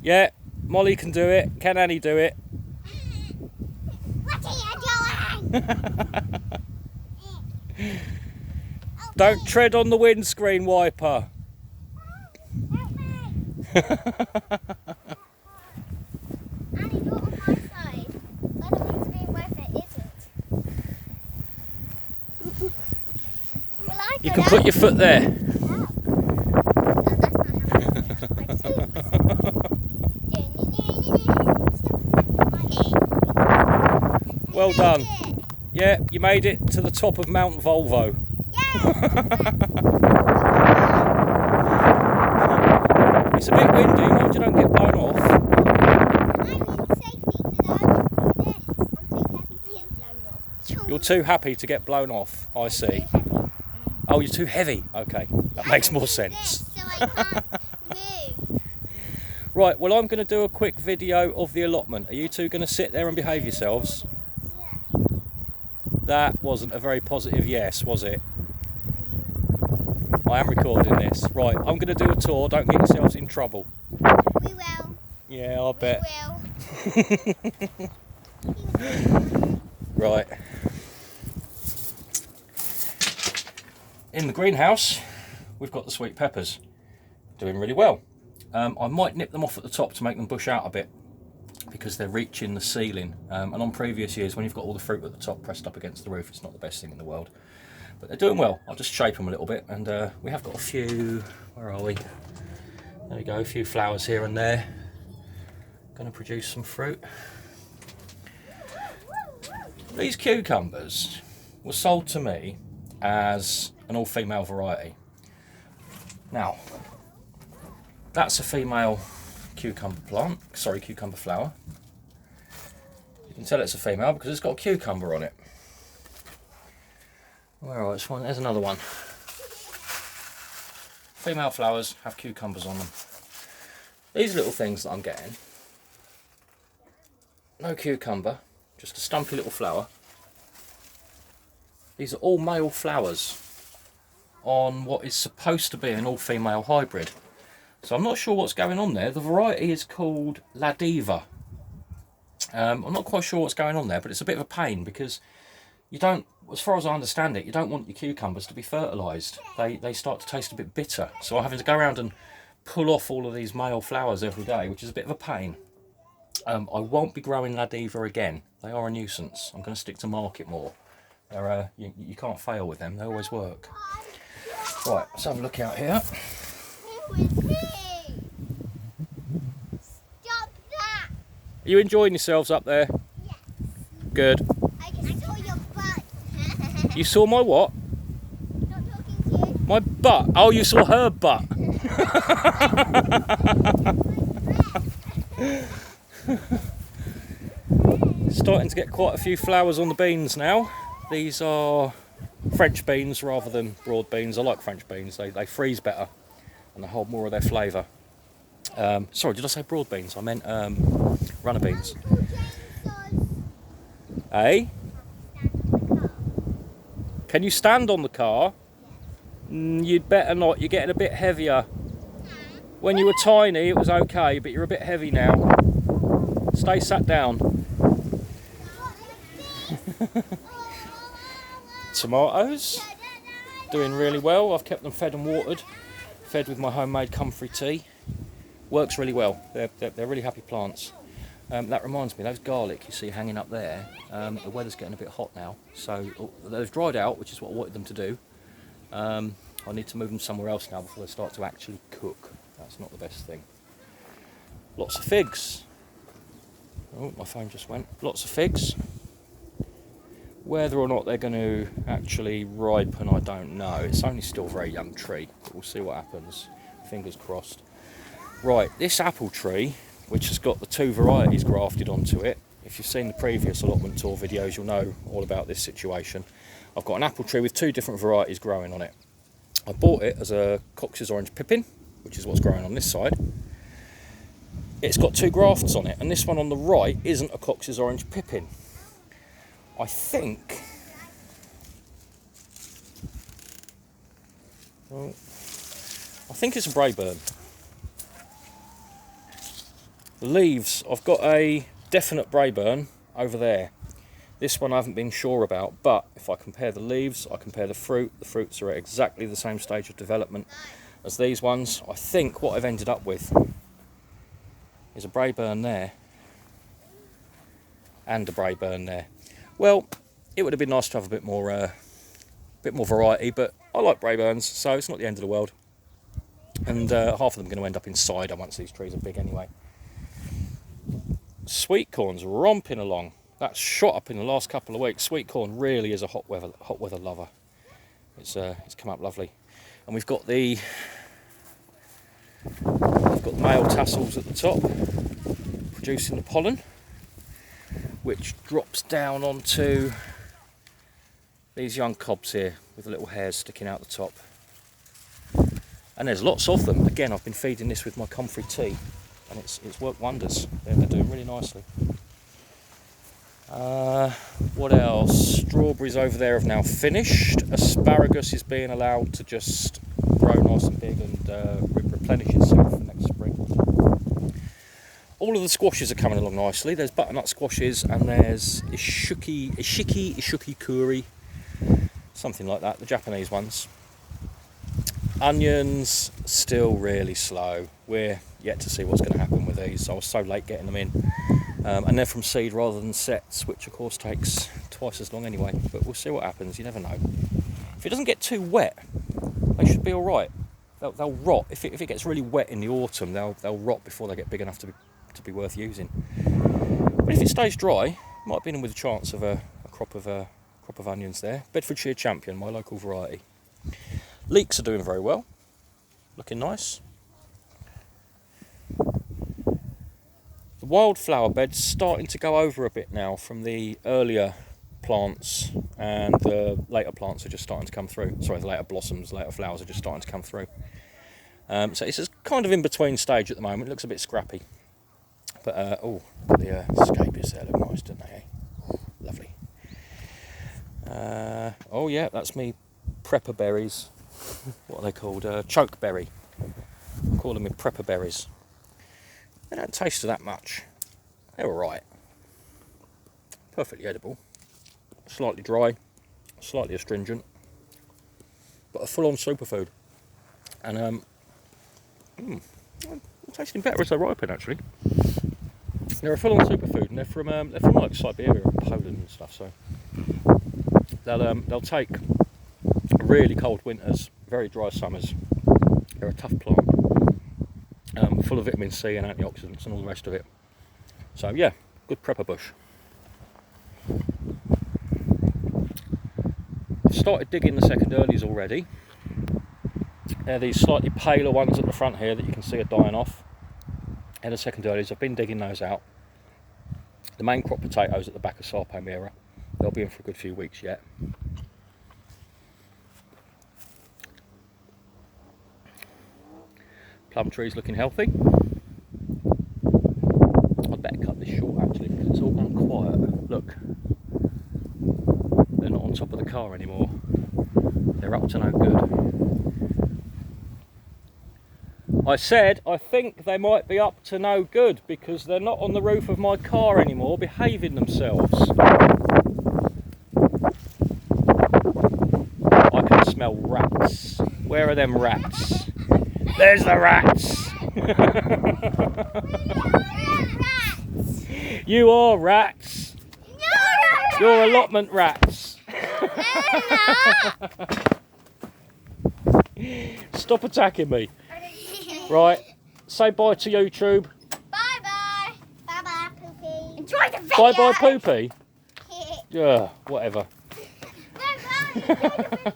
Yeah, Molly can do it. Can Annie do it? What are you doing? Don't tread on the windscreen wiper. Help me. Annie, do it on my side. I don't mean to be aware if it isn't. Well, I You can put your foot there. That's not how I just do it myself. Well done. Yeah, you made it to the top of Mount Volvo. It's a bit windy, mind you don't get blown off. I'm in safety because I just do this. I'm too heavy to get blown off. You're too happy to get blown off, I see. Oh, you're too heavy. Okay, that makes more sense. So I can't move. Right, well I'm going to do a quick video of the allotment. Are you two going to sit there and behave yourselves? Yeah. That wasn't a very positive yes, was it? I am recording this. Right, I'm going to do a tour. Don't get yourselves in trouble. We will. Yeah, I bet. We will. Right. In the greenhouse, we've got the sweet peppers. Doing really well. I might nip them off at the top to make them bush out a bit because they're reaching the ceiling. And on previous years, when you've got all the fruit at the top pressed up against the roof, it's not the best thing in the world. But they're doing well. I'll just shape them a little bit, and we have got a few. Where are we? There we go. A few flowers here and there. Going to produce some fruit. These cucumbers were sold to me as an all-female variety. Now, that's a female cucumber plant. Sorry, cucumber flower. You can tell it's a female because it's got a cucumber on it. Where are this one? There's another one. Female flowers have cucumbers on them. These little things that I'm getting, no cucumber, just a stumpy little flower. These are all male flowers on what is supposed to be an all-female hybrid. So I'm not sure what's going on there. The variety is called La Diva. I'm not quite sure what's going on there, but it's a bit of a pain because you don't, as far as I understand it, you don't want your cucumbers to be fertilised. They start to taste a bit bitter. So I'm having to go around and pull off all of these male flowers every day, which is a bit of a pain. I won't be growing La Diva again. They are a nuisance. I'm going to stick to market more. They're, you can't fail with them. They always work. Right, let's have a look out here. Stop that! Are you enjoying yourselves up there? Yes. Good. I saw your butt. You saw my what? Not talking to you. My butt. Oh, you saw her butt. Starting to get quite a few flowers on the beans now. These are French beans rather than broad beans. I like French beans. They freeze better and they hold more of their flavour. Sorry, did I say broad beans? I meant runner beans. Hey? Can you stand on the car? You'd better not. You're getting a bit heavier. When you were tiny, it was okay, but you're a bit heavy now. Stay sat down. Tomatoes, doing really well. I've kept them fed and watered, fed with my homemade comfrey tea. Works really well. They're really happy plants. That reminds me, those garlic you see hanging up there, the weather's getting a bit hot now, so they've dried out, which is what I wanted them to do. I need to move them somewhere else now before they start to actually cook. That's not the best thing. Lots of figs. Oh, my phone just went. Lots of figs. Whether or not they're going to actually ripen, I don't know. It's only still a very young tree, but we'll see what happens. Fingers crossed. Right, this apple tree, which has got the two varieties grafted onto it. If you've seen the previous allotment tour videos, you'll know all about this situation. I've got an apple tree with two different varieties growing on it. I bought it as a Cox's Orange Pippin, which is what's growing on this side. It's got two grafts on it, and this one on the right isn't a Cox's Orange Pippin. I think it's a Brayburn. The leaves, I've got a definite Brayburn over there. This one I haven't been sure about, but if I compare the leaves, I compare the fruits are at exactly the same stage of development as these ones. I think what I've ended up with is a Brayburn there and a Brayburn there. Well, it would have been nice to have a bit more variety, but I like Brayburns, so it's not the end of the world. And half of them are going to end up in cider once these trees are big anyway. Sweet corn's romping along. That's shot up in the last couple of weeks. Sweet corn really is a hot weather lover. It's come up lovely, and we've got the male tassels at the top, producing the pollen, which drops down onto these young cobs here with the little hairs sticking out the top. And there's lots of them. Again, I've been feeding this with my comfrey tea, and it's worked wonders. They're doing really nicely. What else? Strawberries over there have now finished. Asparagus is being allowed to just grow nice and big and replenish itself for next spring. All of the squashes are coming along nicely. There's butternut squashes and there's ishiki kuri, something like that, the Japanese ones. Onions, still really slow. We're yet to see what's going to happen with these. I was so late getting them in. And they're from seed rather than sets, which of course takes twice as long anyway. But we'll see what happens, you never know. If it doesn't get too wet, they should be alright. They'll rot. If it gets really wet in the autumn, they'll rot before they get big enough to be worth using. But if it stays dry, might be in with a chance of a crop of onions there. Bedfordshire Champion, my local variety. Leeks are doing very well, looking nice. The wildflower bed's starting to go over a bit now from the earlier plants, and the later plants are just starting to come through. Sorry, the later blossoms, later flowers are just starting to come through. So it's kind of in between stage at the moment. It looks a bit scrappy. But, oh, the scabious there look nice, don't they? Lovely. Oh yeah, that's me prepper berries. What are they called? Chokeberry. I call them prepper berries. They don't taste that much. They're alright. Perfectly edible. Slightly dry, slightly astringent, but a full-on superfood. And I'm tasting better as they ripen actually. They're a full-on superfood, and they're from like Siberia and Poland and stuff. So they'll take really cold winters, very dry summers. They're a tough plant, full of vitamin C and antioxidants and all the rest of it. So yeah, good prepper bush. I've started digging the second earlies already. They're these slightly paler ones at the front here that you can see are dying off. And the second earlies, I've been digging those out. The main crop potatoes at the back of Sarpomera, they'll be in for a good few weeks yet. Plum tree's looking healthy. I'd better cut this short actually because it's all gone quiet. Look, they're not on top of the car anymore. They're up to no good. I said I think they might be up to no good because they're not on the roof of my car anymore behaving themselves. I can smell rats. Where are them rats? There's the rats! You are rats! No, you're allotment rats! Stop attacking me. Right, say bye to YouTube. Bye bye. Bye bye, Poopy. Enjoy the video. Bye bye, Poopy. Yeah, whatever. Bye bye. Enjoy the video.